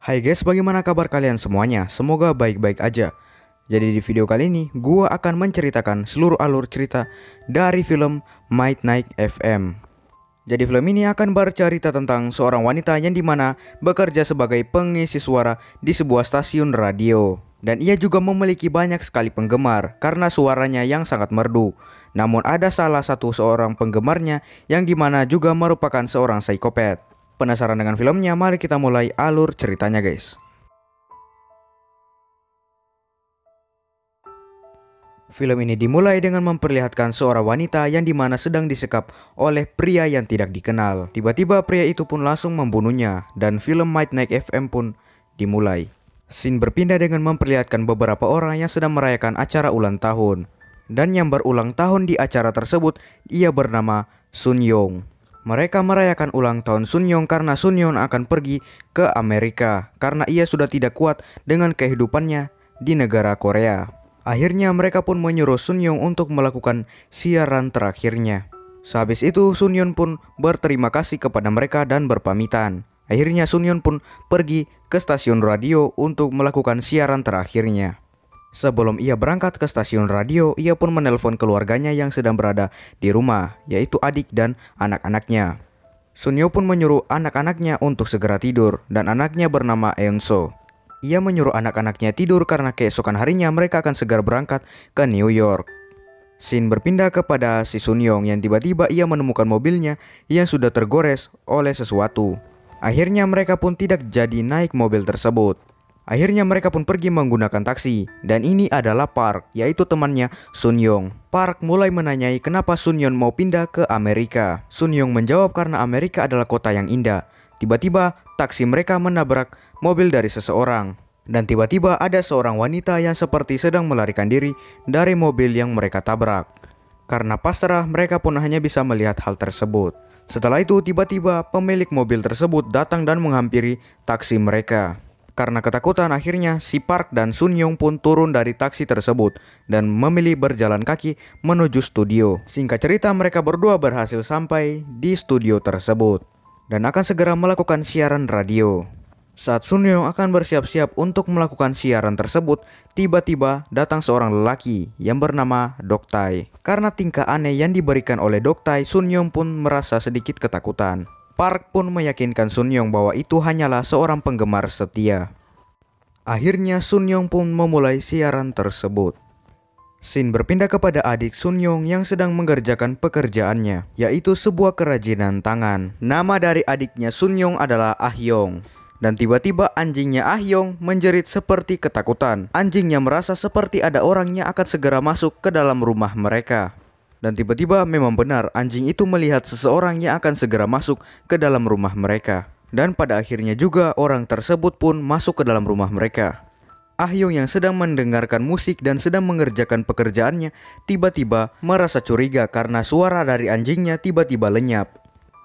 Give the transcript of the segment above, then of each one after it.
Hai guys, bagaimana kabar kalian semuanya? Semoga baik-baik aja. Jadi di video kali ini, gua akan menceritakan seluruh alur cerita dari film Midnight FM. Jadi film ini akan bercerita tentang seorang wanita yang dimana bekerja sebagai pengisi suara di sebuah stasiun radio. Dan ia juga memiliki banyak sekali penggemar karena suaranya yang sangat merdu. Namun ada salah satu seorang penggemarnya yang dimana juga merupakan seorang psikopat. Penasaran dengan filmnya? Mari kita mulai alur ceritanya guys. Film ini dimulai dengan memperlihatkan seorang wanita yang dimana sedang disekap oleh pria yang tidak dikenal. Tiba-tiba pria itu pun langsung membunuhnya dan film Midnight FM pun dimulai. Scene berpindah dengan memperlihatkan beberapa orang yang sedang merayakan acara ulang tahun. Dan yang berulang tahun di acara tersebut ia bernama Sun Young. Mereka merayakan ulang tahun Sun Young karena Sun Young akan pergi ke Amerika karena ia sudah tidak kuat dengan kehidupannya di negara Korea. Akhirnya mereka pun menyuruh Sun Young untuk melakukan siaran terakhirnya. Sehabis itu Sun Young pun berterima kasih kepada mereka dan berpamitan. Akhirnya Sun Young pun pergi ke stasiun radio untuk melakukan siaran terakhirnya. Sebelum ia berangkat ke stasiun radio, ia pun menelpon keluarganya yang sedang berada di rumah, yaitu adik dan anak-anaknya. Sun Young pun menyuruh anak-anaknya untuk segera tidur dan anaknya bernama Eunso. Ia menyuruh anak-anaknya tidur karena keesokan harinya mereka akan segera berangkat ke New York. Scene berpindah kepada si Sun Young yang tiba-tiba ia menemukan mobilnya yang sudah tergores oleh sesuatu. Akhirnya mereka pun tidak jadi naik mobil tersebut. Akhirnya mereka pun pergi menggunakan taksi. Dan ini adalah Park, yaitu temannya Sun Young. Park mulai menanyai kenapa Sun Young mau pindah ke Amerika. Sun Young menjawab karena Amerika adalah kota yang indah. Tiba-tiba taksi mereka menabrak mobil dari seseorang. Dan tiba-tiba ada seorang wanita yang seperti sedang melarikan diri dari mobil yang mereka tabrak. Karena pasrah mereka pun hanya bisa melihat hal tersebut. Setelah itu tiba-tiba pemilik mobil tersebut datang dan menghampiri taksi mereka. Karena ketakutan akhirnya si Park dan Sun Young pun turun dari taksi tersebut dan memilih berjalan kaki menuju studio. Singkat cerita mereka berdua berhasil sampai di studio tersebut dan akan segera melakukan siaran radio. Saat Sun Young akan bersiap-siap untuk melakukan siaran tersebut, tiba-tiba datang seorang lelaki yang bernama Dok Tai. Karena tingkah aneh yang diberikan oleh Dok Tai, Sun Young pun merasa sedikit ketakutan. Park pun meyakinkan Sun Young bahwa itu hanyalah seorang penggemar setia. Akhirnya Sun Young pun memulai siaran tersebut. Scene berpindah kepada adik Sun Young yang sedang mengerjakan pekerjaannya, yaitu sebuah kerajinan tangan. Nama dari adiknya Sun Young adalah Ah Yong. Dan tiba-tiba anjingnya Ah Yong menjerit seperti ketakutan. Anjingnya merasa seperti ada orang yang akan segera masuk ke dalam rumah mereka. Dan tiba-tiba memang benar anjing itu melihat seseorang yang akan segera masuk ke dalam rumah mereka. Dan pada akhirnya juga orang tersebut pun masuk ke dalam rumah mereka. Ah Yong yang sedang mendengarkan musik dan sedang mengerjakan pekerjaannya tiba-tiba merasa curiga karena suara dari anjingnya tiba-tiba lenyap.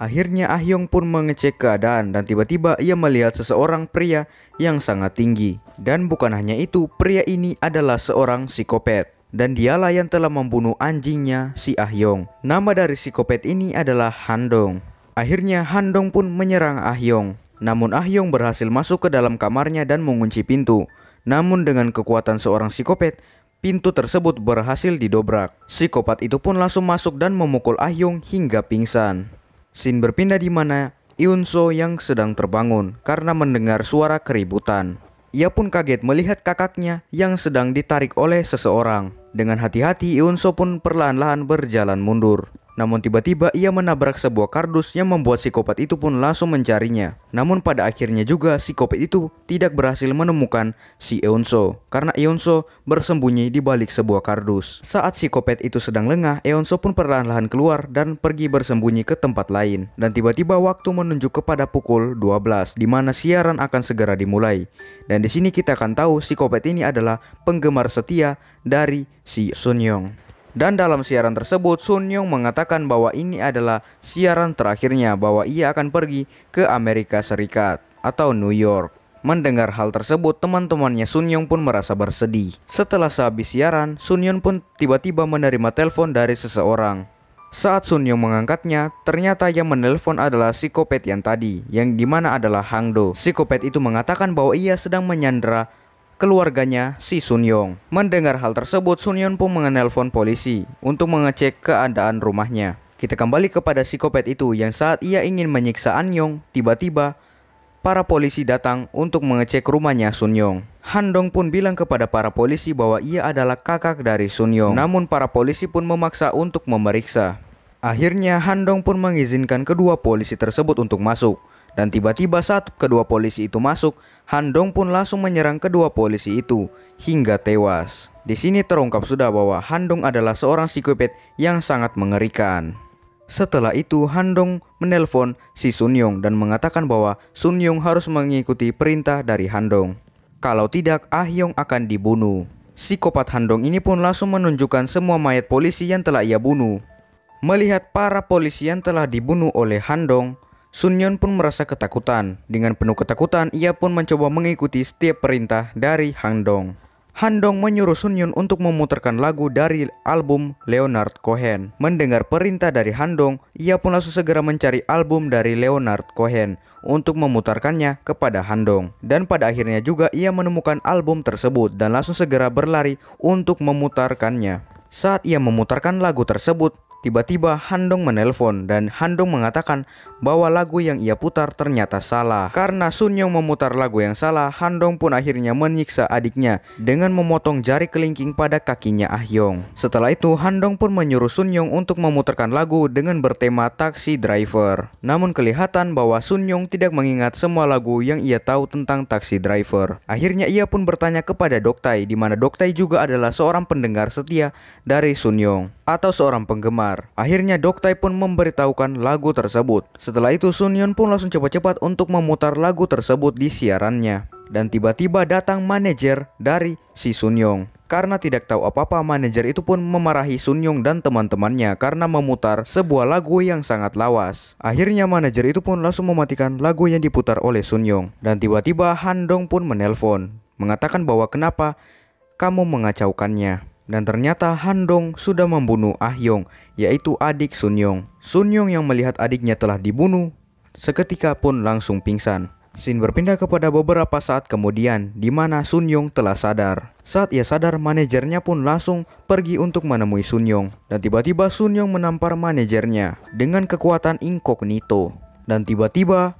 Akhirnya Ah Yong pun mengecek keadaan dan tiba-tiba ia melihat seseorang pria yang sangat tinggi. Dan bukan hanya itu, pria ini adalah seorang psikopat. Dan dialah yang telah membunuh anjingnya si Ah Yong. Nama dari psikopat ini adalah Han Dong. Akhirnya Han Dong pun menyerang Ah Yong. Namun Ah Yong berhasil masuk ke dalam kamarnya dan mengunci pintu. Namun dengan kekuatan seorang psikopat, pintu tersebut berhasil didobrak. Psikopat itu pun langsung masuk dan memukul Ah Yong hingga pingsan. Scene berpindah di mana Eunso yang sedang terbangun karena mendengar suara keributan. Ia pun kaget melihat kakaknya yang sedang ditarik oleh seseorang. Dengan hati-hati Eunso pun perlahan-lahan berjalan mundur. Namun tiba-tiba ia menabrak sebuah kardus yang membuat psikopat itu pun langsung mencarinya. Namun pada akhirnya juga psikopat itu tidak berhasil menemukan si Eunso karena Eunso bersembunyi di balik sebuah kardus. Saat psikopat itu sedang lengah, Eunso pun perlahan-lahan keluar dan pergi bersembunyi ke tempat lain. Dan tiba-tiba waktu menunjuk kepada pukul 12 di mana siaran akan segera dimulai. Dan di sini kita akan tahu psikopat ini adalah penggemar setia dari si Sun Young. Dan dalam siaran tersebut Sun Young mengatakan bahwa ini adalah siaran terakhirnya, bahwa ia akan pergi ke Amerika Serikat atau New York. Mendengar hal tersebut, teman-temannya Sun Young pun merasa bersedih. Setelah sehabis siaran, Sun Young pun tiba-tiba menerima telepon dari seseorang. Saat Sun Yong mengangkatnya, ternyata yang menelpon adalah psikopat yang tadi, yang dimana adalah Hang Do. Psikopat itu mengatakan bahwa ia sedang menyandera keluarganya si Sun Yong. Mendengar hal tersebut, Sun Yong pun menelpon polisi untuk mengecek keadaan rumahnya. Kita kembali kepada psikopat itu yang saat ia ingin menyiksa An Yong, tiba-tiba para polisi datang untuk mengecek rumahnya Sun Yong. Han Dong pun bilang kepada para polisi bahwa ia adalah kakak dari Sun Yong. Namun para polisi pun memaksa untuk memeriksa. Akhirnya Han Dong pun mengizinkan kedua polisi tersebut untuk masuk. Dan tiba-tiba saat kedua polisi itu masuk, Han Dong pun langsung menyerang kedua polisi itu hingga tewas. Di sini terungkap sudah bahwa Han Dong adalah seorang psikopat yang sangat mengerikan. Setelah itu Han Dong menelpon si Sun Yong dan mengatakan bahwa Sun Yong harus mengikuti perintah dari Han Dong. Kalau tidak, Ah Yong akan dibunuh. Psikopat Han Dong ini pun langsung menunjukkan semua mayat polisi yang telah ia bunuh. Melihat para polisi yang telah dibunuh oleh Han Dong, Sun Yong pun merasa ketakutan. Dengan penuh ketakutan, ia pun mencoba mengikuti setiap perintah dari Han Dong. Han Dong menyuruh Sun Yong untuk memutarkan lagu dari album Leonard Cohen. Mendengar perintah dari Han Dong, ia pun langsung segera mencari album dari Leonard Cohen untuk memutarkannya kepada Han Dong. Dan pada akhirnya juga ia menemukan album tersebut dan langsung segera berlari untuk memutarkannya. Saat ia memutarkan lagu tersebut, tiba-tiba Han Dong menelpon dan Han Dong mengatakan bahwa lagu yang ia putar ternyata salah. Karena Sun Yong memutar lagu yang salah, Han Dong pun akhirnya menyiksa adiknya dengan memotong jari kelingking pada kakinya Ah Yong. Setelah itu Han Dong pun menyuruh Sun Yong untuk memutarkan lagu dengan bertema Taxi Driver. Namun kelihatan bahwa Sun Yong tidak mengingat semua lagu yang ia tahu tentang Taxi Driver. Akhirnya ia pun bertanya kepada Dok Tai, di mana Dok Tai juga adalah seorang pendengar setia dari Sun Yong atau seorang penggemar. Akhirnya Dok Tai pun memberitahukan lagu tersebut. Setelah itu Sun Yong pun langsung cepat-cepat untuk memutar lagu tersebut di siarannya. Dan tiba-tiba datang manajer dari si Sun Yong. Karena tidak tahu apa-apa, manajer itu pun memarahi Sun Yong dan teman-temannya karena memutar sebuah lagu yang sangat lawas. Akhirnya manajer itu pun langsung mematikan lagu yang diputar oleh Sun Yong. Dan tiba-tiba Han Dong pun menelpon, mengatakan bahwa kenapa kamu mengacaukannya. Dan ternyata Han Dong sudah membunuh Ah Yong, yaitu adik Sun Yong. Sun Yong yang melihat adiknya telah dibunuh, seketika pun langsung pingsan. Scene berpindah kepada beberapa saat kemudian, di mana Sun Yong telah sadar. Saat ia sadar, manajernya pun langsung pergi untuk menemui Sun Yong. Dan tiba-tiba Sun Yong menampar manajernya dengan kekuatan incognito. Dan tiba-tiba